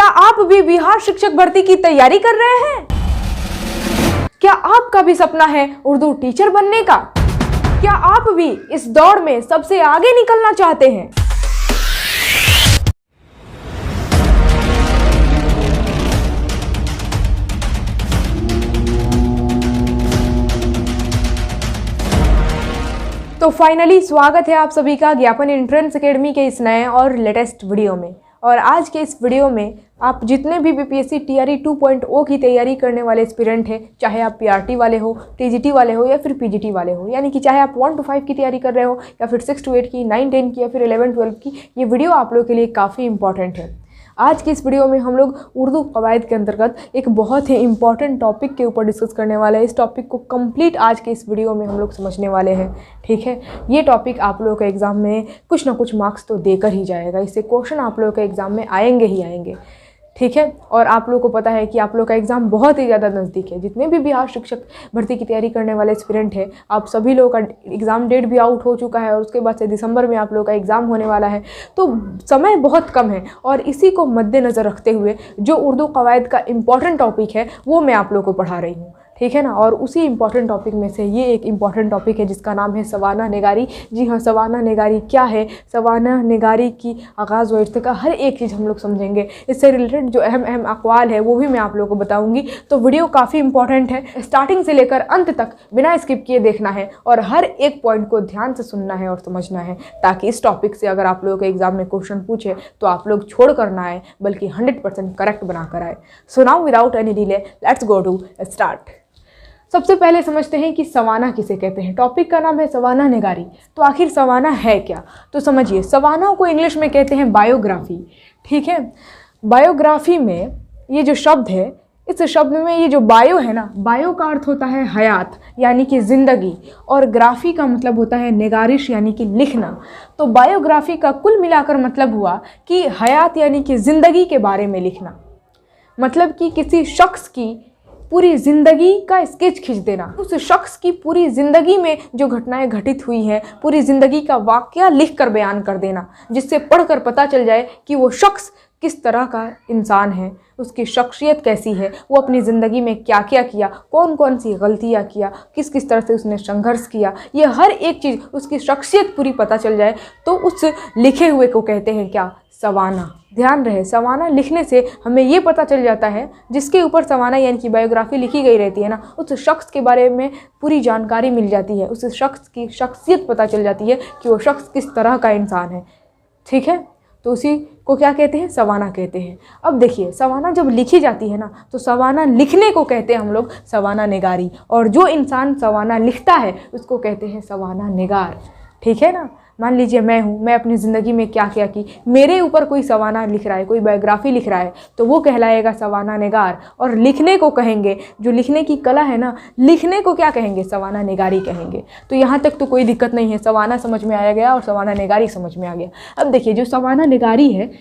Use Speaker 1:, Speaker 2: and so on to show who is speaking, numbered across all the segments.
Speaker 1: क्या आप भी बिहार शिक्षक भर्ती की तैयारी कर रहे हैं? क्या आपका भी सपना है उर्दू टीचर बनने का? क्या आप भी इस दौड़ में सबसे आगे निकलना चाहते हैं? तो फाइनली स्वागत है आप सभी का ज्ञापन एंट्रेंस एकेडमी के इस नए और लेटेस्ट वीडियो में। और आज के इस वीडियो में आप जितने भी बीपीएससी टीआरई 2.0 की तैयारी करने वाले एस्पिरेंट हैं, चाहे आप पीआरटी वाले हो, टीजीटी वाले हो या फिर पीजीटी वाले हो, यानी कि चाहे आप 1 to 5 की तैयारी कर रहे हो या फिर 6 to 8 की, 9, 10 की या फिर 11, 12 की, ये वीडियो आप लोगों के लिए काफ़ी इंपॉर्टेंट है। आज की इस वीडियो में हम लोग उर्दू कवायद के अंतर्गत एक बहुत ही इंपॉर्टेंट टॉपिक के ऊपर डिस्कस करने वाले हैं। इस टॉपिक को कंप्लीट आज के इस वीडियो में हम लोग समझने वाले हैं, ठीक है। ये टॉपिक आप लोगों के एग्ज़ाम में कुछ ना कुछ मार्क्स तो देकर ही जाएगा, इससे क्वेश्चन आप लोगों के एग्ज़ाम में आएंगे ही आएंगे, ठीक है। और आप लोगों को पता है कि आप लोग का एग्ज़ाम बहुत ही ज़्यादा नज़दीक है। जितने भी बिहार शिक्षक भर्ती की तैयारी करने वाले एस्पिरेंट हैं, आप सभी लोगों का एग्ज़ाम डेट भी आउट हो चुका है और उसके बाद से दिसंबर में आप लोगों का एग्ज़ाम होने वाला है, तो समय बहुत कम है। और इसी को मद्देनज़र रखते हुए जो उर्दू कवायद का इम्पॉर्टेंट टॉपिक है वो मैं आप लोगों को पढ़ा रही हूँ, ठीक है ना। और उसी इम्पॉर्टेंट टॉपिक में से ये एक इम्पॉर्टेंट टॉपिक है जिसका नाम है सवाना निगारी। जी हाँ, सवाना निगारी क्या है, सवाना निगारी की आगाज़ व इर्तिका, हर एक चीज़ हम लोग समझेंगे। इससे रिलेटेड जो अहम अहम अक़वाल है वो भी मैं आप लोगों को बताऊंगी। तो वीडियो काफ़ी इंपॉर्टेंट है, स्टार्टिंग से लेकर अंत तक बिना स्किप किए देखना है और हर एक पॉइंट को ध्यान से सुनना है और समझना है, ताकि इस टॉपिक से अगर आप लोगों के एग्जाम में क्वेश्चन पूछे तो आप लोग छोड़ कर ना आए बल्कि 100% करेक्ट बना कर आए। So now without any delay let's go to start. सबसे पहले समझते हैं कि सवाना किसे कहते हैं। टॉपिक का नाम है सवाना निगारी। तो आखिर सवाना है क्या? तो समझिए, सवाना को इंग्लिश में कहते हैं बायोग्राफी, ठीक है। बायोग्राफी में ये जो शब्द है, इस शब्द में ये जो बायो है ना, बायो का अर्थ होता है हयात यानी कि ज़िंदगी, और ग्राफी का मतलब होता है निगारिश यानी कि लिखना। तो बायोग्राफी का कुल मिलाकर मतलब हुआ कि हयात यानी कि ज़िंदगी के बारे में लिखना, मतलब कि किसी शख्स की पूरी ज़िंदगी का स्केच खींच देना। उस शख्स की पूरी ज़िंदगी में जो घटनाएं घटित हुई हैं, पूरी ज़िंदगी का वाक़या लिख कर बयान कर देना, जिससे पढ़कर पता चल जाए कि वो शख्स किस तरह का इंसान है, उसकी शख्सियत कैसी है, वो अपनी ज़िंदगी में क्या क्या किया, कौन कौन सी गलतियाँ किया, किस किस तरह से उसने संघर्ष किया, ये हर एक चीज़, उसकी शख्सियत पूरी पता चल जाए तो उस लिखे हुए को कहते हैं क्या? सवाना। ध्यान रहे, सवाना लिखने से हमें ये पता चल जाता है, जिसके ऊपर सवाना यानी कि बायोग्राफी लिखी गई रहती है ना, उस शख्स के बारे में पूरी जानकारी मिल जाती है, उस शख्स की शख्सियत पता चल जाती है कि वो शख्स किस तरह का इंसान है, ठीक है। तो उसी को क्या कहते हैं? सवाना कहते हैं। अब देखिए, सवाना जब लिखी जाती है ना, तो सवाना लिखने को कहते हैं हम लोग सवाना निगारी, और जो इंसान सवाना लिखता है उसको कहते हैं सवाना निगार, ठीक है ना। मान लीजिए मैं हूँ, मैं अपनी ज़िंदगी में क्या क्या की, मेरे ऊपर कोई सवाना लिख रहा है, कोई बायोग्राफी लिख रहा है, तो वो कहलाएगा सवाना निगार। और लिखने को कहेंगे, जो लिखने की कला है ना, लिखने को क्या कहेंगे? सवाना निगारी कहेंगे। तो यहाँ तक तो कोई दिक्कत नहीं है, सवाना समझ में आया गया और सवाना निगारी समझ में आ गया। अब देखिए, जो सवाना निगारी है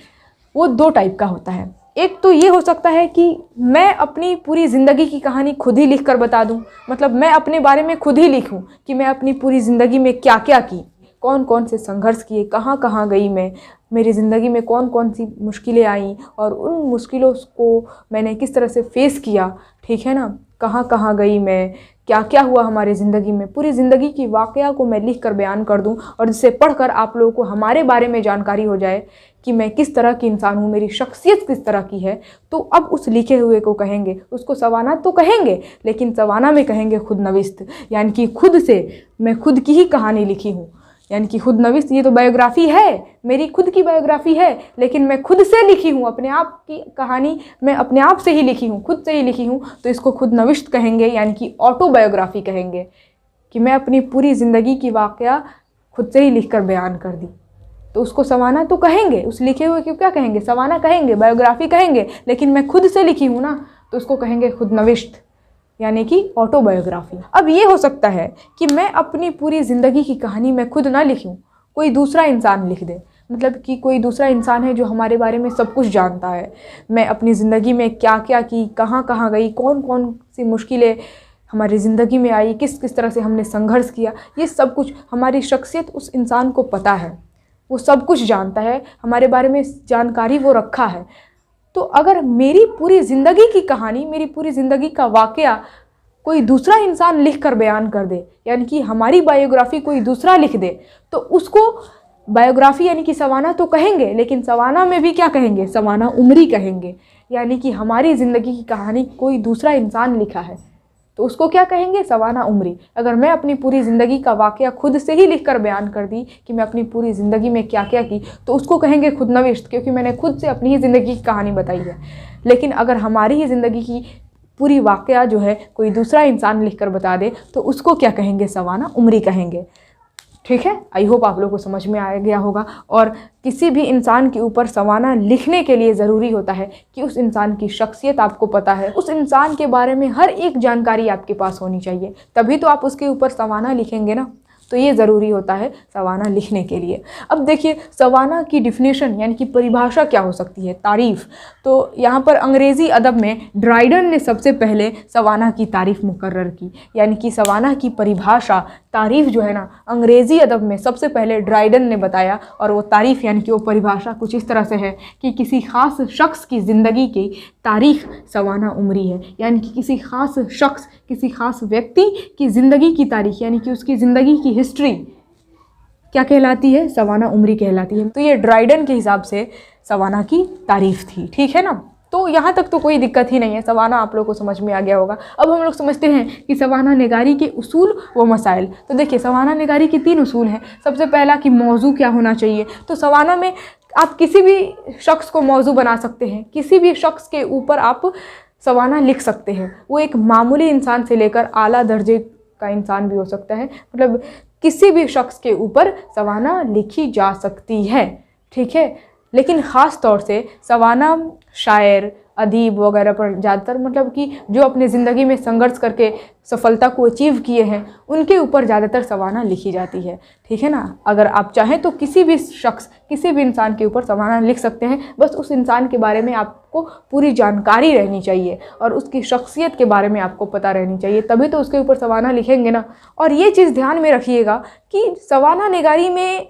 Speaker 1: वो 2 टाइप का होता है। एक तो ये हो सकता है कि मैं अपनी पूरी ज़िंदगी की कहानी खुद ही लिख कर बता दूँ, मतलब मैं अपने बारे में खुद ही लिखूँ कि मैं अपनी पूरी ज़िंदगी में क्या क्या की, कौन कौन से संघर्ष किए, कहाँ कहाँ गई मैं, मेरी ज़िंदगी में कौन कौन सी मुश्किलें आईं और उन मुश्किलों को मैंने किस तरह से फेस किया, ठीक है ना। कहाँ कहाँ गई मैं, क्या क्या हुआ हमारी ज़िंदगी में, पूरी ज़िंदगी की वाक़या को मैं लिख कर बयान कर दूं, और जिससे पढ़कर आप लोगों को हमारे बारे में जानकारी हो जाए कि मैं किस तरह की इंसान हूँ, मेरी शख्सियत किस तरह की है। तो अब उस लिखे हुए को कहेंगे, उसको सवाना तो कहेंगे, लेकिन सवाना में कहेंगे खुद नविस्त, यानी कि खुद से मैं खुद की ही कहानी लिखी हूँ, यानी कि खुद नविस्त। ये तो बायोग्राफी है, मेरी खुद की बायोग्राफी है, लेकिन मैं खुद से लिखी हूँ, अपने आप की कहानी मैं अपने आप से ही लिखी हूँ, खुद से ही लिखी हूँ, तो इसको खुद नविस्त कहेंगे, यानी कि ऑटोबायोग्राफी कहेंगे, कि मैं अपनी पूरी ज़िंदगी की वाक़या खुद से ही लिख कर बयान कर दी। तो उसको सवाना तो कहेंगे, उस लिखे हुए को क्या कहेंगे? सवाना कहेंगे, बायोग्राफी कहेंगे, लेकिन मैं खुद से लिखी हूँ ना, तो उसको कहेंगे खुद नविस्त, यानी कि ऑटोबायोग्राफी। अब ये हो सकता है कि मैं अपनी पूरी ज़िंदगी की कहानी मैं खुद ना लिखूं, कोई दूसरा इंसान लिख दे, मतलब कि कोई दूसरा इंसान है जो हमारे बारे में सब कुछ जानता है, मैं अपनी ज़िंदगी में क्या क्या की, कहाँ कहाँ गई, कौन कौन सी मुश्किलें हमारी ज़िंदगी में आई, किस किस तरह से हमने संघर्ष किया, ये सब कुछ हमारी शख्सियत उस इंसान को पता है, वो सब कुछ जानता है, हमारे बारे में जानकारी वो रखा है। तो अगर मेरी पूरी ज़िंदगी की कहानी, मेरी पूरी ज़िंदगी का वाक़या कोई दूसरा इंसान लिख कर बयान कर दे, यानी कि हमारी बायोग्राफी कोई दूसरा लिख दे, तो उसको बायोग्राफी यानी कि सवाना तो कहेंगे, लेकिन सवाना में भी क्या कहेंगे, सवाना उमरी कहेंगे। यानी कि हमारी ज़िंदगी की कहानी कोई दूसरा इंसान लिखा है तो उसको क्या कहेंगे, सवाना उमरी। अगर मैं अपनी पूरी ज़िंदगी का वाक़या खुद से ही लिख कर बयान कर दी कि मैं अपनी पूरी ज़िंदगी में क्या क्या की, तो उसको कहेंगे खुद नविश्त, क्योंकि मैंने खुद से अपनी ही ज़िंदगी की कहानी बताई है। लेकिन अगर हमारी ही ज़िंदगी की पूरी वाक़या जो है कोई दूसरा इंसान लिख कर बता दे, तो उसको क्या कहेंगे, सवाना उमरी कहेंगे। ठीक है, आई होप आप लोगों को समझ में आ गया होगा। और किसी भी इंसान के ऊपर सवाना लिखने के लिए ज़रूरी होता है कि उस इंसान की शख्सियत आपको पता है, उस इंसान के बारे में हर एक जानकारी आपके पास होनी चाहिए, तभी तो आप उसके ऊपर सवाना लिखेंगे ना। तो ये ज़रूरी होता है सवाना लिखने के लिए। अब देखिए, सवाना की डिफिनेशन यानी कि परिभाषा क्या हो सकती है, तारीफ़। तो यहाँ पर अंग्रेज़ी अदब में ड्राइडन ने सबसे पहले सवाना की तारीफ़ मुकर्रर की, यानी कि सवाना की परिभाषा, तारीफ़ जो है ना, अंग्रेज़ी अदब में सबसे पहले ड्राइडन ने बताया। और वो तारीफ़ यानी कि वो परिभाषा कुछ इस तरह से है कि किसी ख़ास शख्स की ज़िंदगी की तारीख़ सवाना उमरी है। यानी कि किसी ख़ास शख्स, किसी ख़ास व्यक्ति की ज़िंदगी की तारीख़, यानी कि उसकी ज़िंदगी की हिस्ट्री क्या कहलाती है, सवाना उमरी कहलाती है। तो ये ड्राइडन के हिसाब से सवाना की तारीफ़ थी। ठीक है ना, तो यहाँ तक तो कोई दिक्कत ही नहीं है, सवाना आप लोग को समझ में आ गया होगा। अब हम लोग समझते हैं कि सवाना निगारी के उसूल व मसाइल। तो देखिए, सवाना निगारी के 3 उसूल हैं। सबसे पहला कि मौजू क्या होना चाहिए। तो सवाना में आप किसी भी शख्स को मौजू बना सकते हैं, किसी भी शख्स के ऊपर आप सवाना लिख सकते हैं। वो एक मामूली इंसान से लेकर आला दर्जे का इंसान भी हो सकता है, मतलब किसी भी शख्स के ऊपर सवाना लिखी जा सकती है। ठीक है, लेकिन ख़ास तौर से सवाना शायर, अदीब वगैरह पर ज़्यादातर, मतलब कि जो अपने ज़िंदगी में संघर्ष करके सफलता को अचीव किए हैं, उनके ऊपर ज़्यादातर सवाना लिखी जाती है। ठीक है ना, अगर आप चाहें तो किसी भी शख्स, किसी भी इंसान के ऊपर सवाना लिख सकते हैं। बस उस इंसान के बारे में आपको पूरी जानकारी रहनी चाहिए और उसकी शख्सियत के बारे में आपको पता रहनी चाहिए, तभी तो उसके ऊपर सवाना लिखेंगे ना। और ये चीज़ ध्यान में रखिएगा कि सवाना निगारी में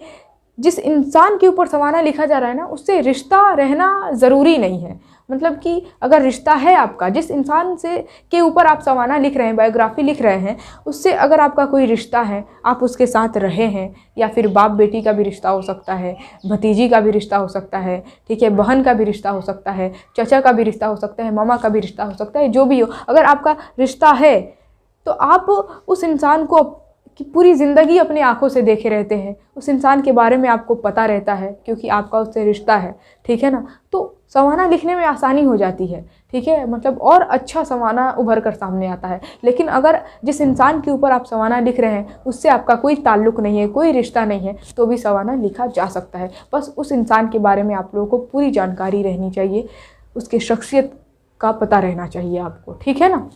Speaker 1: जिस इंसान के ऊपर सवाना लिखा जा रहा है ना, उससे रिश्ता रहना ज़रूरी नहीं है। मतलब कि अगर रिश्ता है आपका, जिस इंसान से के ऊपर आप सवाना लिख रहे हैं, बायोग्राफी लिख रहे हैं, उससे अगर आपका कोई रिश्ता है, आप उसके साथ रहे हैं, या फिर बाप बेटी का भी रिश्ता हो सकता है, भतीजी का भी रिश्ता हो सकता है, ठीक है, बहन का भी रिश्ता हो सकता है, चाचा का भी रिश्ता हो सकता है, मामा का भी रिश्ता हो सकता है, जो भी हो, अगर आपका रिश्ता है तो आप उस इंसान को कि पूरी ज़िंदगी अपनी आंखों से देखे रहते हैं, उस इंसान के बारे में आपको पता रहता है क्योंकि आपका उससे रिश्ता है। ठीक है ना, तो सवाना लिखने में आसानी हो जाती है। ठीक है, मतलब और अच्छा सवाना उभर कर सामने आता है। लेकिन अगर जिस इंसान के ऊपर आप सवाना लिख रहे हैं उससे आपका कोई ताल्लुक़ नहीं है, कोई रिश्ता नहीं है, तो भी सवाना लिखा जा सकता है। बस उस इंसान के बारे में आप लोगों को पूरी जानकारी रहनी चाहिए, उसके शख्सियत का पता रहना चाहिए आपको। ठीक है ना,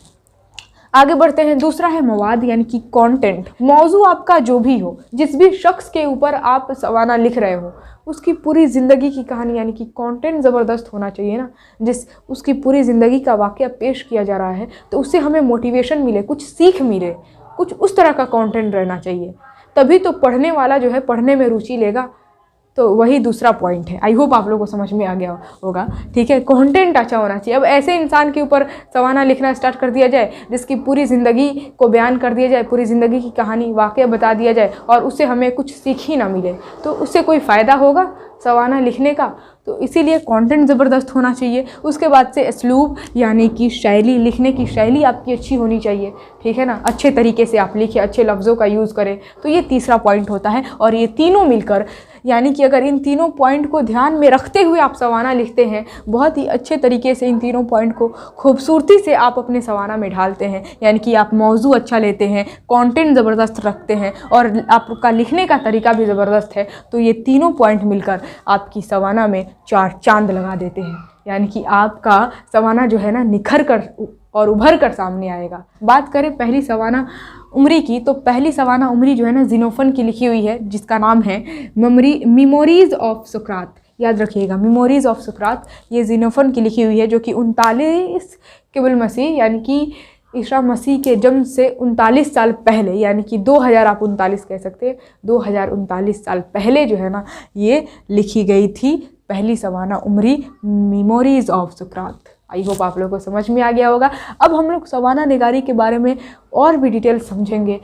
Speaker 1: आगे बढ़ते हैं। दूसरा है मवाद यानी कि कंटेंट। मौजू आपका जो भी हो, जिस भी शख्स के ऊपर आप सवाना लिख रहे हो, उसकी पूरी ज़िंदगी की कहानी यानी कि कंटेंट ज़बरदस्त होना चाहिए ना। जिस उसकी पूरी ज़िंदगी का वाक़या पेश किया जा रहा है तो उससे हमें मोटिवेशन मिले, कुछ सीख मिले, कुछ उस तरह का कंटेंट रहना चाहिए, तभी तो पढ़ने वाला जो है पढ़ने में रुचि लेगा। तो वही दूसरा पॉइंट है। आई होप आप लोगों को समझ में आ गया होगा। ठीक है, कंटेंट अच्छा होना चाहिए। अब ऐसे इंसान के ऊपर सवाना लिखना स्टार्ट कर दिया जाए जिसकी पूरी ज़िंदगी को बयान कर दिया जाए, पूरी ज़िंदगी की कहानी वाक़या बता दिया जाए और उससे हमें कुछ सीख ही ना मिले, तो उससे कोई फ़ायदा होगा सवाना लिखने का? तो इसीलिए कंटेंट ज़बरदस्त होना चाहिए। उसके बाद से असलूब यानी कि शैली, लिखने की शैली आपकी अच्छी होनी चाहिए। ठीक है ना, अच्छे तरीके से आप लिखें, अच्छे लफ्ज़ों का यूज़ करें। तो ये तीसरा पॉइंट होता है। और ये तीनों मिलकर, यानी कि अगर इन तीनों पॉइंट को ध्यान में रखते हुए आप सवाना लिखते हैं, बहुत ही अच्छे तरीके से इन तीनों पॉइंट को खूबसूरती से आप अपने सवाना में ढालते हैं, यानी कि आप मौजू अच्छा लेते हैं, कंटेंट ज़बरदस्त रखते हैं और आपका लिखने का तरीका भी ज़बरदस्त है, तो ये तीनों पॉइंट मिलकर आपकी सवाना में 4 चांद लगा देते हैं। यानी कि आपका सवाना जो है ना निखर कर और उभर कर सामने आएगा। बात करें पहली सवाना उमरी की, तो पहली सवाना उमरी जो है ना ज़िनोफ़न की लिखी हुई है, जिसका नाम है मेमोरीज़ ऑफ सुकरात। याद रखिएगा, मेमोरीज़ ऑफ सुकरात, ये ज़िनोफ़न की लिखी हुई है, जो कि 39 क़िबल मसीह यानी कि ईसा मसीह के जन्म से 39 साल पहले, यानी कि 2000 आप 39 कह सकते हैं, 2039 साल पहले जो है ना ये लिखी गई थी। पहली savanna Umri, memories of Sukrat. I hope आप लोगों को समझ में आ गया होगा। अब हम लोग सवाना निगारी के बारे में और भी डिटेल समझेंगे।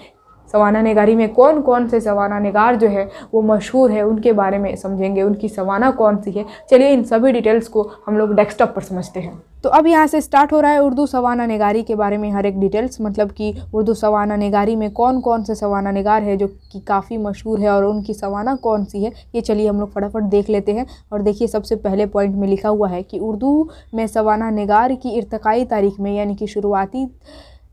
Speaker 1: सवाना निगारी में कौन कौन से सवाना निगार जो है वो मशहूर है, उनके बारे में समझेंगे, उनकी सवाना कौन सी है। चलिए इन सभी डिटेल्स को हम लोग डेस्कटॉप पर समझते हैं। तो अब यहाँ से स्टार्ट हो रहा है उर्दू सवाना निगारी के बारे में हर एक डिटेल्स, मतलब कि उर्दू सवाना निगारी में कौन कौन से सवाना निगार है जो कि काफ़ी मशहूर है और उनकी सवाना कौन सी है, ये चलिए हम लोग फटाफट देख लेते हैं। और देखिए सबसे पहले पॉइंट में लिखा हुआ है कि उर्दू में सवाना निगार की इर्तिकाई तारीख में, यानी कि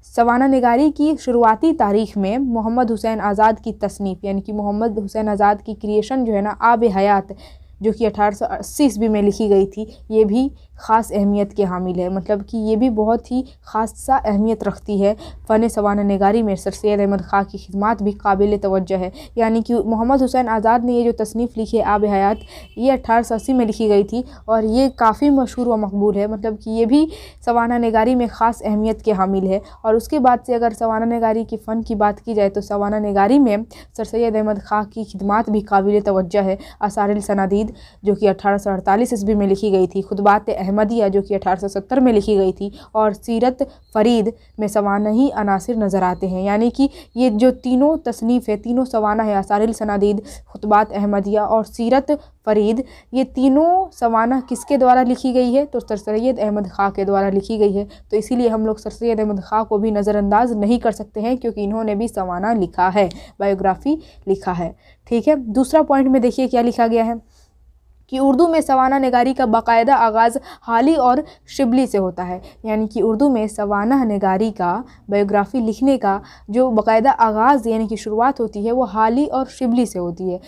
Speaker 1: सवाना निगारी की शुरुआती तारीख में मोहम्मद हुसैन आज़ाद की तसनीफ़, यानी कि मोहम्मद हुसैन आज़ाद की क्रिएशन जो है ना, आब हयात, जो कि 1880 ईस्वी में लिखी गई थी, ये भी ख़ास अहमियत के हामिल है। मतलब कि ये भी बहुत ही ख़ास सा अहमियत रखती है। फ़न सवाना निगारी में सर सैयद अहमद ख़ां की खिदमत भी काबिल तवज्जो है। यानी कि मोहम्मद हुसैन आज़ाद ने ये जो तसनीफ़ लिखी है आब हयात, ये 1880 में लिखी गई थी और ये काफ़ी मशहूर व मकबूल है। मतलब कि ये भी सवाना निगारी में ख़ास अहमियत के हामिल है। और उसके बाद से अगर सवाना निगारी की फ़न की बात की जाए तो सवाना निगारी में सर सैयद अहमद ख़ां की खिदमत भी काबिल तवज्जो है। आसारिल सनादीद जो कि 1848 ईस्वी में लिखी गई थी, खुतबात अहमदिया जो कि 1870 में लिखी गई थी, और सीरत फ़रीद में सवानही अनासिर नज़र आते हैं। यानी कि ये जो तीनों तसनीफ़ है, तीनों सवाना है, आसारिल सनादीद, खुतबात अहमदिया और सीरत फ़रीद, ये तीनों सवाना किसके द्वारा लिखी गई है? तो सर सैयद अहमद ख़ां के द्वारा लिखी गई है। तो इसीलिए हम लोग सर सैयद अहमद ख़ां को भी नज़रअंदाज नहीं कर सकते हैं, क्योंकि इन्होंने भी सवाना लिखा है, बायोग्राफ़ी लिखा है। ठीक है, दूसरा पॉइंट में देखिए क्या लिखा गया है कि उर्दू में सवाना निगारी का बाकायदा आगाज़ हाली और शिबली से होता है। यानी कि उर्दू में सवाना निगारी का बायोग्राफ़ी लिखने का जो बाकायदा आगाज़ यानी कि शुरुआत होती है वो हाली और शिबली से होती है।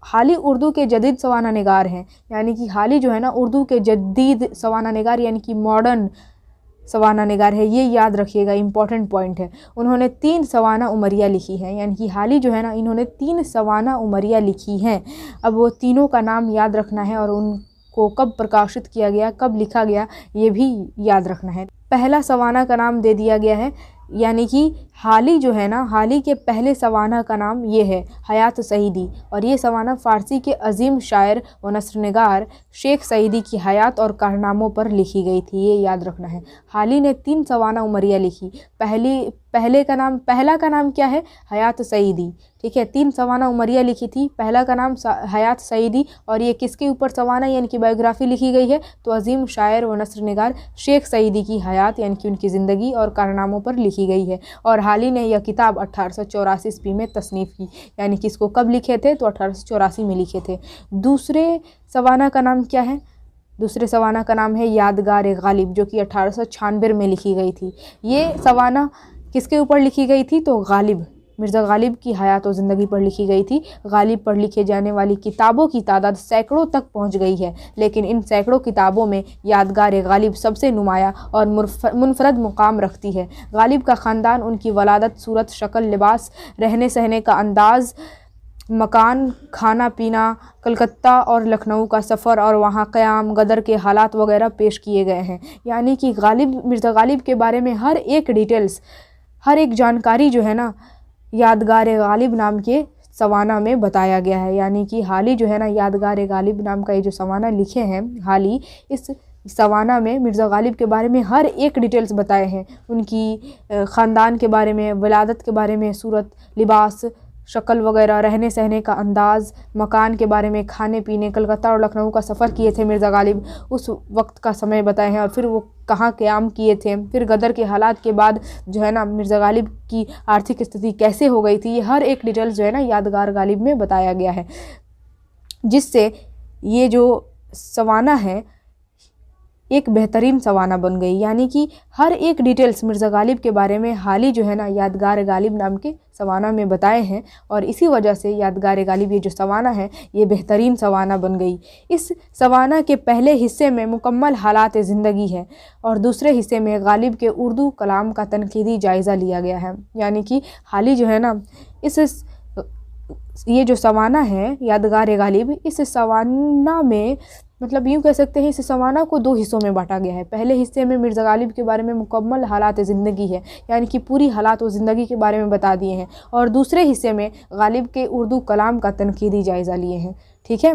Speaker 1: हाली उर्दू के जदीद सवाना निगार हैं, यानी कि हाली जो है ना उर्दू के जदीद सवाना निगार यानी कि मॉडर्न सवाना निगार है। ये याद रखिएगा, इंपॉर्टेंट पॉइंट है। उन्होंने 3 सवाना उमरिया लिखी है, यानी कि हाली जो है ना इन्होंने 3 सवाना उमरिया लिखी हैं। अब वो तीनों का नाम याद रखना है और उनको कब प्रकाशित किया गया, कब लिखा गया, ये भी याद रखना है। पहला सवाना का नाम दे दिया गया है, यानी कि हाली जो है ना, हाली के पहले सवाना का नाम ये है हयात सईदी, और ये सवाना फ़ारसी के अजीम शायर व नस्रनिगार शेख सईदी की हयात और कारनामों पर लिखी गई थी। ये याद रखना है। हाली ने 3 सवाना उमरिया लिखी। पहला का नाम क्या है? हयात सईदी। ठीक है, 3 सवाना उमरिया लिखी थी, पहला का नाम हयात सईदी, और ये किसके ऊपर सवाना यानी कि बायोग्राफ़ी लिखी गई है? तो अजीम शायर व नस्रनिगार शेख सईदी की हयात यानी कि उनकी ज़िंदगी और कारनामों पर लिखी गई है। और हाली ने यह किताब 1884 ईस्वी में तसनीफ़ की, यानी कि इसको कब लिखे थे? तो 1884 में लिखे थे। दूसरे सवाना का नाम क्या है? दूसरे सवाना का नाम है यादगार गालिब, जो कि 1896 में लिखी गई थी। ये सवाना किसके ऊपर लिखी गई थी? तो गालिब, मिर्ज़ा गालिब की हयात और ज़िंदगी पर लिखी गई थी। गालिब पर लिखे जाने वाली किताबों की तादाद सैकड़ों तक पहुंच गई है, लेकिन इन सैकड़ों किताबों में यादगार गालिब सबसे नुमाया और मुनफरद मुकाम रखती है। गालिब का ख़ानदान, उनकी वलादत, सूरत, शक्ल, लिबास, रहने सहने का अंदाज़, मकान, खाना पीना, कलकत्ता और लखनऊ का सफ़र और वहाँ क़याम, गदर के हालात वगैरह पेश किए गए हैं। यानी कि मिर्ज़ा गालिब के बारे में हर एक डिटेल्स, हर एक जानकारी जो है ना यादगार गालिब नाम के सवाना में बताया गया है। यानी कि हाली जो है ना यादगार गालिब नाम का ये जो सवाना लिखे हैं हाली, इस सवाना में मिर्ज़ा गालिब के बारे में हर एक डिटेल्स बताए हैं। उनकी ख़ानदान के बारे में, वलादत के बारे में, सूरत, लिबास, शक्ल वगैरह, रहने सहने का अंदाज़, मकान के बारे में, खाने पीने, कलकत्ता और लखनऊ का सफ़र किए थे मिर्ज़ा गालिब, उस वक्त का समय बताए हैं, और फिर वो कहाँ क़याम किए थे, फिर गदर के हालात के बाद जो है ना मिर्ज़ा गालिब की आर्थिक स्थिति कैसे हो गई थी, ये हर एक डिटेल्स जो है ना यादगार गालिब में बताया गया है, जिससे ये जो सवाना है एक बेहतरीन सवाना बन गई। यानी कि हर एक डिटेल्स मिर्ज़ा गालिब के बारे में हाली जो है ना यादगार गालिब नाम के सवाना में बताए हैं, और इसी वजह से यादगार गालिब ये जो सवाना है ये बेहतरीन सवाना बन गई। इस सवाना के पहले हिस्से में मुकम्मल हालात ज़िंदगी है, और दूसरे हिस्से में गालिब के उर्दू कलाम का तनकीदी जायज़ा लिया गया है। यानी कि हाली जो है ना ये जो सवाना है यादगार गालिब, इस सवाना में मतलब यूँ कह सकते हैं इस सवाना को 2 हिस्सों में बांटा गया है। पहले हिस्से में मिर्ज़ा गालिब के बारे में मुकम्मल हालात ज़िंदगी है, यानी कि पूरी हालात और ज़िंदगी के बारे में बता दिए हैं, और दूसरे हिस्से में गालिब के उर्दू कलाम का तनकीदी जायज़ा लिए हैं। ठीक है,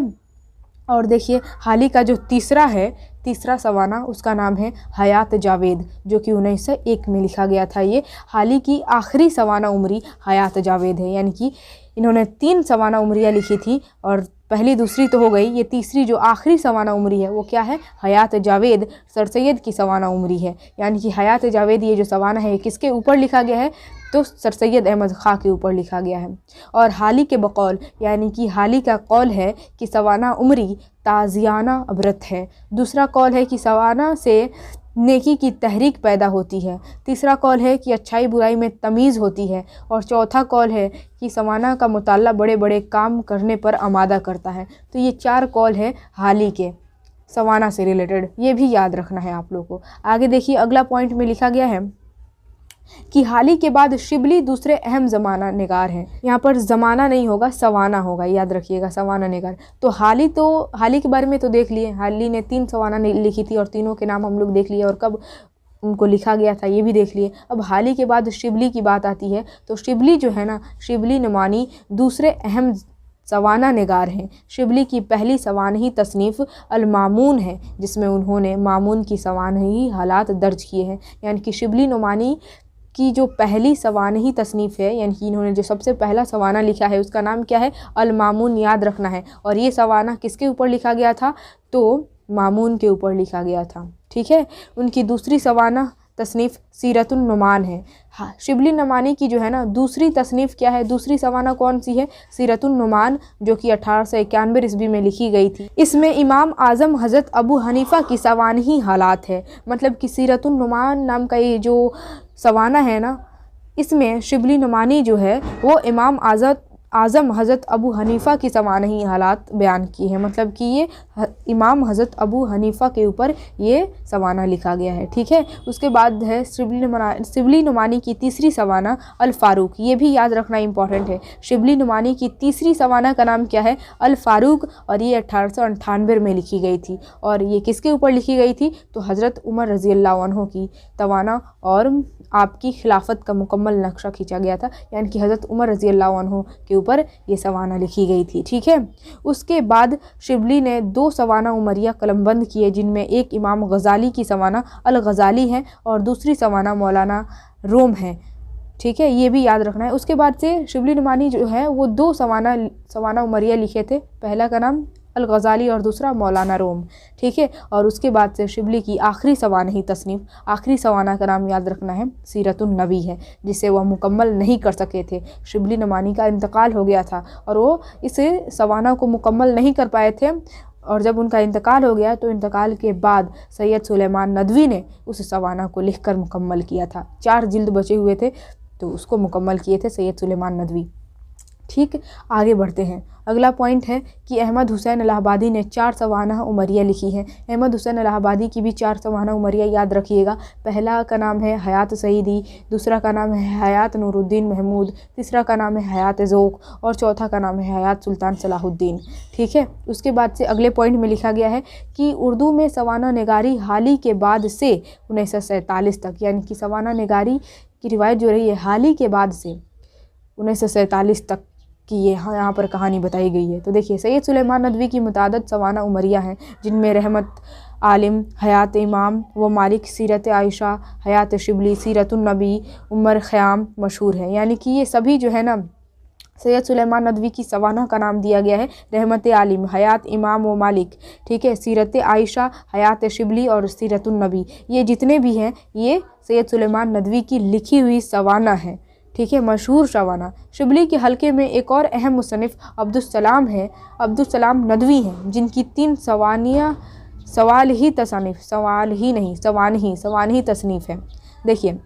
Speaker 1: और देखिए हाल ही का जो तीसरा सवाना उसका नाम है हयात जावेद, जो कि 1901 में लिखा गया था। ये हाल ही की आखिरी सवाना उमरी हयात जावेद है, यानी कि इन्होंने 3 सवाना उमरियाँ लिखी थी और पहली दूसरी तो हो गई, ये तीसरी जो आखिरी सवाना उमरी है वो क्या है, हयात जावेद सर सैयद की सवाना उमरी है। यानी कि हयात जावेद ये जो सवाना है किसके ऊपर लिखा गया है, तो सर सैयद अहमद ख़ां के ऊपर लिखा गया है। और हाल ही के बकौल, यानी कि हाल ही का कौल है कि सवाना उमरी ताज़ियाना अबरत है। दूसरा कौल है कि सवाना से नेकी की तहरीक पैदा होती है। तीसरा कौल है कि अच्छाई बुराई में तमीज़ होती है। और चौथा कौल है कि सवाना का मुताल्ला बड़े बड़े काम करने पर आमादा करता है। तो ये 4 कौल है हाल ही के सवाना से रिलेटेड, ये भी याद रखना है आप लोगों को। आगे देखिए अगला पॉइंट में लिखा गया है कि हाल ही के बाद शिबली दूसरे अहम ज़माना निगार हैं। यहाँ पर ज़माना नहीं होगा, सवाना होगा, याद रखिएगा, सवाना निगार। तो हाल ही के बारे में तो देख लिए, हाल ही ने 3 सवाना लिखी थी और तीनों के नाम हम लोग देख लिए और कब उनको लिखा गया था ये भी देख लिए। अब हाल ही के बाद शिबली की बात आती है, तो शिबली जो है ना, शिबली नुमानी दूसरे अहम सवाना निगार हैं। शिबली की पहली सवानही तसनीफ़ अल-मामून है, जिसमें उन्होंने मामून की सवानही हालात दर्ज किए हैं। यानी कि शिबली नुमानी की जो पहली सवानही तसनीफ़ है, यानी कि इन्होंने जो सबसे पहला सवाना लिखा है उसका नाम क्या है, अल-मामून, याद रखना है। और ये सवाना किसके ऊपर लिखा गया था, तो मामून के ऊपर लिखा गया था। ठीक है। उनकी दूसरी सवाना तसनीफ़ सीरतुन नुमान है। हाँ, शिबली नुमानी की जो है ना दूसरी तसनीफ़ क्या है, दूसरी सवाना कौन सी है, सीरतुन नुमान, जो कि 1891 ईस्वी में लिखी गई थी। इसमें इमाम आज़म हज़रत अबू हनीफ़ा की सवानही हालात है। मतलब कि सीरतुन नुमान नाम का ये जो सवाना है ना, इसमें शिबली नुमानी जो है वो इमाम आज़म हज़रत अबू हनीफ़ा की सवानही हालात बयान की है। मतलब कि ये इमाम हज़रत अबू हनीफ़ा के ऊपर ये सवाना लिखा गया है। ठीक है। उसके बाद है शिबली नुमानी की तीसरी सवाना अल फ़ारूक, ये भी याद रखना इंपॉर्टेंट है। शिबली नुमानी की तीसरी सवाना का नाम क्या है, अल फ़ारूक, और ये 1898 में लिखी गई थी। और ये किसके ऊपर लिखी गई थी, तो हज़रत उमर रज़ी अल्लाह अन्हु की तवाना और आपकी खिलाफत का मुकम्मल नक्शा खींचा गया था। यानी कि हज़रत उमर रज़ी अल्लाह अन्हु के ऊपर ये सवाना लिखी गई थी। ठीक है। उसके बाद शिबली ने 2 सवाना उमरिया कलमबंद किए, जिनमें एक इमाम गज़ाली की सवाना अल गज़ाली है और दूसरी सवाना मौलाना रोम है। ठीक है, ये भी याद रखना है। उसके बाद से शिबली नुमानी जो है वो 2 सवाना उमरिया लिखे थे, पहला का नाम अल गज़ाली और दूसरा मौलाना रोम। ठीक है। और उसके बाद से शिबली की आखिरी सवानही तसनीफ़, आखिरी सवाना का नाम याद रखना है, सीरतुन नबी है, जिसे वह मुकम्मल नहीं कर सके थे। शिबली नुमानी का इंतकाल हो गया था और वो इस सवाना को मुकम्मल नहीं कर पाए थे। और जब उनका इंतकाल हो गया तो इंतकाल के बाद सैयद सुलेमान नदवी ने उस सवाना को लिखकर मुकम्मल किया था। 4 जिल्द बचे हुए थे तो उसको मुकम्मल किए थे सैयद सुलेमान नदवी। ठीक, आगे बढ़ते हैं। अगला पॉइंट है कि अहमद हुसैन इलाहाबादी ने 4 सवाना उमरिया लिखी हैं। अहमद हुसैन इलाहाबादी की भी 4 सवाना उमरिया याद रखिएगा। पहला का नाम है हयात सईदी, दूसरा का नाम है हयात नूरुद्दीन महमूद, तीसरा का नाम है हयात ज़ोक और चौथा का नाम है हयात सुल्तान सलाहुद्दीन। ठीक है। उसके बाद से अगले पॉइंट में लिखा गया है कि उर्दू में सवाना निगारी हाल ही के बाद से 1947 तक, यानी कि सवाना निगारी की रिवायत जो रही है हाल ही के बाद से 1947 तक कि ये यहाँ पर कहानी बताई गई है। तो देखिए सैयद सुलेमान नदवी की मुतादद सवाना उमरिया हैं, जिनमें रहमत आलिम, हयात इमाम व मालिक, सीरत आयशा, हयात शिबली, सीरतुन नबी, उमर ख़याम मशहूर है। यानी कि ये सभी जो है ना सैयद सुलेमान नदवी की सवाना का नाम दिया गया है रहमत आलिम, हयात इमाम व मालिक, ठीक है, सीरत आयशा, हयात शिबली और सीरतुन नबी। ये जितने भी हैं ये सैयद सुलेमान नदवी की लिखी हुई सवाना है। ठीक है, मशहूर सवाना। शिबली के हलके में एक और अहम मुसन्निफ़ अब्दुस्सलाम है, अब्दुस्सलाम नदवी हैं, जिनकी 3 सवानही तसनीफ़ है। देखिए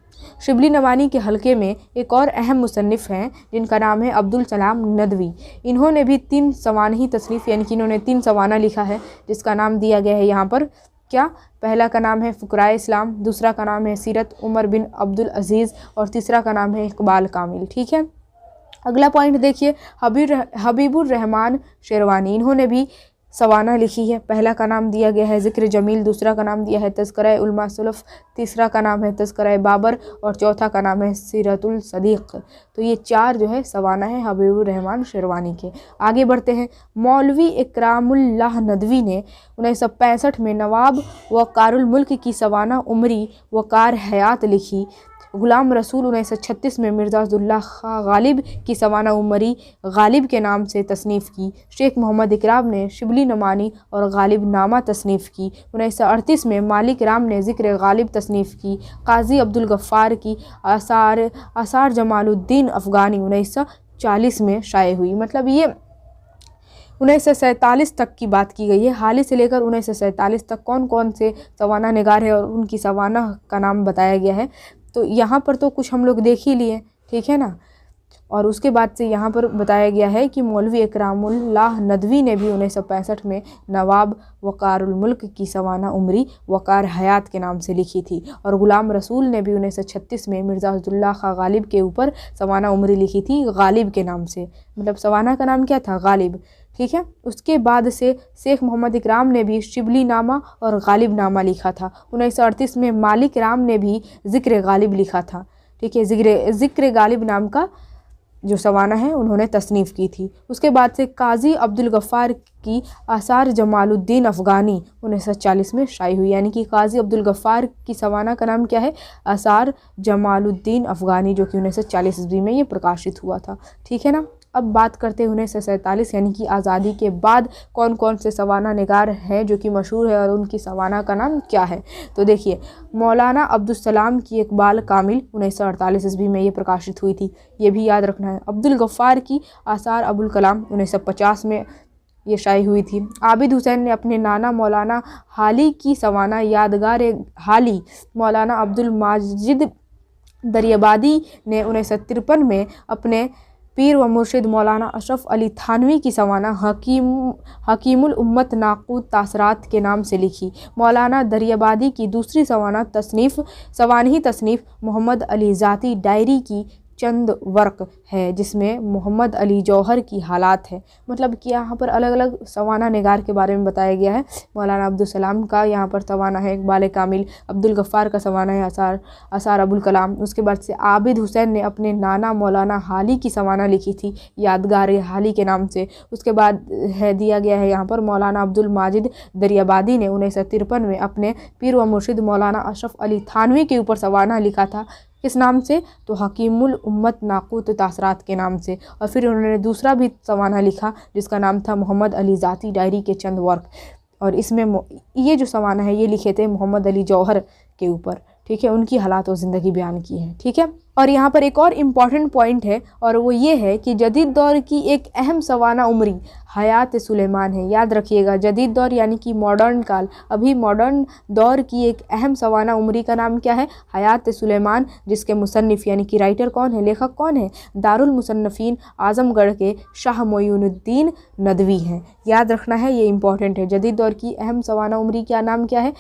Speaker 1: शिबली नवानी के हलके में एक और अहम मुसन्निफ़ हैं जिनका नाम है अब्दुल सलाम नदवी। इन्होंने भी 3 सवानही तसनीफ़, यानी कि इन्होंने 3 सवाना लिखा है, जिसका नाम दिया गया है यहाँ पर क्या, पहला का नाम है फ़ुक़राए इस्लाम, दूसरा का नाम है सीरत उमर बिन अब्दुल अज़ीज़ और तीसरा का नाम है इक़बाल कामिल। ठीक है। अगला पॉइंट देखिए हबीबुर रहमान शेरवानी, इन्होंने भी सवाना लिखी है। पहला का नाम दिया गया है ज़िक्र जमील, दूसरा का नाम दिया है तज़किरा उलमा सलफ़, तीसरा का नाम है तज़किरा बाबर और चौथा का नाम है सीरतुल सदीक़। तो ये 4 जो है सवाना है हबीबुर रहमान शेरवानी के। आगे बढ़ते हैं। मौलवी इकरामुल्लाह नदवी ने 1965 में नवाब वक़ारुल मुल्क की सवाना उमरी वक़ार हयात लिखी। गुलाम रसूल 1936 में मिर्ज़ा अब्दुल्ला खां गालिब की सवाना उमरी गालिब के नाम से तसनीफ़ की। शेख मोहम्मद इकराम ने शिबली नमानी और गालिब नामा तसनीफ़ की। 1938 में मालिक राम ने ज़िक्र गालिब तसनीफ़ की। काजी अब्दुल गफ़्फ़ार की आसार जमालुद्दीन अफ़गानी 1940 में शाये हुई। मतलब ये 1947 तक की बात की गई है। हाल ही से लेकर 1947 तक कौन कौन से सवाना निगार है और उनकी सवाना का नाम बताया गया है। तो यहाँ पर तो कुछ हम लोग देख ही लिए, ठीक है ना। और उसके बाद से यहाँ पर बताया गया है कि मौलवी इकरामुल्लाह नदवी ने भी 1965 में नवाब वक़ारुल मुल्क की सवाना उमरी वक़ार हयात के नाम से लिखी थी। और गुलाम रसूल ने भी 1936 में मिर्ज़ा अब्दुल्ला खां गालिब के ऊपर सवाना उमरी लिखी थी गालिब के नाम से। मतलब सवाना का नाम क्या था? गालिब, ठीक है। उसके बाद से शेख मोहम्मद इकराम ने भी शिबली नामा और गालिब नामा लिखा था। 1938 में मालिक राम ने भी ज़िक्र गालिब लिखा था, ठीक है। ज़िक्र गालिब नाम का जो सवाना है उन्होंने तसनीफ़ की थी। उसके बाद से काजी अब्दुल गफ़्फ़ार की आसार जमालुद्दीन अफ़गानी 1940 में शाये हुई। यानी कि काजी अब्दुल गफ़्फ़ार की सवाना का नाम क्या है? आसार जमालुद्दीन अफ़गानी, जो कि 1940 ईस्वी में ये प्रकाशित हुआ था, ठीक है ना। अब बात करते हैं 1947 यानी कि आज़ादी के बाद कौन कौन से सवाना निगार हैं जो कि मशहूर है और उनकी सवाना का नाम क्या है। तो देखिए, मौलाना अब्दुस्सलाम की इकबाल कामिल 1948 ईस्वी में ये प्रकाशित हुई थी, ये भी याद रखना है। अब्दुल गफ़्फ़ार की आसार अबुल कलाम 1950 में ये शाये हुई थी। आबिद हुसैन ने अपने नाना मौलाना हाली की सवाना यादगार हाली मौलाना अब्दुल माजिद दरियाबादी ने 1953 में अपने पीर व मुर्शिद मौलाना अशरफ अली थानवी की सवाना हकीमुल उम्मत नाक़ूद तासरात के नाम से लिखी। मौलाना दरियाबादी की दूसरी सवानही तसनीफ़ मोहम्मद अली ज़ाती डायरी की चंद वर्क है, जिसमें मोहम्मद अली जौहर की हालात है। मतलब कि यहाँ पर अलग अलग सवाना निगार के बारे में बताया गया है। मौलाना अब्दुस्सलाम का यहाँ पर सवाना है इकबाल कामिल, अब्दुल गफ़्फ़ार का सवाना है आसार अबुल कलाम। उसके बाद से आबिद हुसैन ने अपने नाना मौलाना हाली की सवाना लिखी थी यादगार हाली के नाम से। उसके बाद है दिया गया है यहाँ पर मौलाना अब्दुल माजिद दरियाबादी ने 1953 में अपने पीर व मुर्शिद मौलाना अशरफ अली थानवी के ऊपर सवाना लिखा था। किस नाम से? तो हकीमुल उम्मत नाक़ूद तासरात के नाम से। और फिर उन्होंने दूसरा भी सवाना लिखा जिसका नाम था मोहम्मद अली ज़ाती डायरी के चंद वर्क। और इसमें ये जो सवाना है ये लिखे थे मोहम्मद अली जौहर के ऊपर, ठीक है। उनकी हालात और ज़िंदगी बयान की है, ठीक है। और यहाँ पर एक और इम्पॉर्टेंट पॉइंट है और वो ये है कि जदीद दौर की एक अहम सवाना उमरी हयात सुलेमान है। याद रखिएगा, जदीद दौर यानी कि मॉडर्न काल, अभी मॉडर्न दौर की एक अहम सवाना उमरी का नाम क्या है? हयात सुलेमान, जिसके मुसन्निफ़ यानी कि राइटर कौन है, लेखक कौन है? दारुल मुसन्नफ़ीन आज़मगढ़ के शाह मोइनुद्दीन नदवी हैं। याद रखना है, ये इंपॉर्टेंट है। जदीद दौर की अहम सवाना उमरी का नाम क्या है?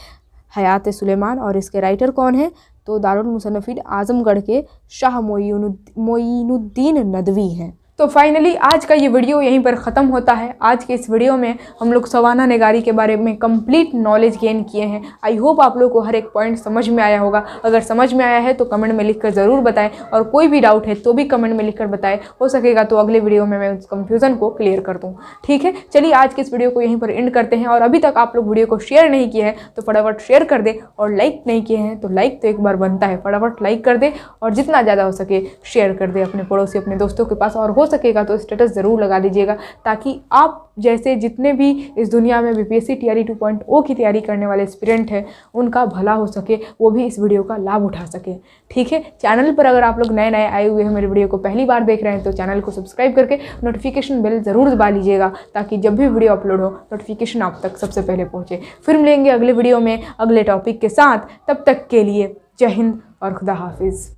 Speaker 1: हयात सुलेमान। और इसके राइटर कौन है? तो दारुल मुसन्नफ़ीन आज़मगढ़ के शाह मोइनुद्दीन नदवी हैं। तो फाइनली आज का ये वीडियो यहीं पर ख़त्म होता है। आज के इस वीडियो में हम लोग सवाना निगारी के बारे में कंप्लीट नॉलेज गेन किए हैं। आई होप आप लोग को हर एक पॉइंट समझ में आया होगा। अगर समझ में आया है तो कमेंट में लिखकर ज़रूर बताएं और कोई भी डाउट है तो भी कमेंट में लिखकर बताएं। हो सकेगा तो अगले वीडियो में मैं उस कन्फ्यूज़न को क्लियर कर दूँ, ठीक है। चलिए आज के इस वीडियो को यहीं पर एंड करते हैं। और अभी तक आप लोग वीडियो को शेयर नहीं किए हैं तो फटाफट शेयर कर दे, और लाइक नहीं किए हैं तो लाइक तो एक बार बनता है, फटाफट लाइक कर दे और जितना ज़्यादा हो सके शेयर कर दे अपने पड़ोसी अपने दोस्तों के पास। और हो सकेगा तो स्टेटस ज़रूर लगा दीजिएगा ताकि आप जैसे जितने भी इस दुनिया में बीपीएससी टीआरई 2.0 की तैयारी करने वाले एस्पिरेंट हैं उनका भला हो सके, वो भी इस वीडियो का लाभ उठा सके, ठीक है। चैनल पर अगर आप लोग नए नए आए हुए हैं, मेरे वीडियो को पहली बार देख रहे हैं तो चैनल को सब्सक्राइब करके नोटिफिकेशन बेल ज़रूर दबा लीजिएगा ताकि जब भी वीडियो अपलोड हो नोटिफिकेशन आप तक सबसे पहले पहुँचे। फिर मिलेंगे अगले वीडियो में अगले टॉपिक के साथ। तब तक के लिए जय हिंद और खुदा हाफिज़।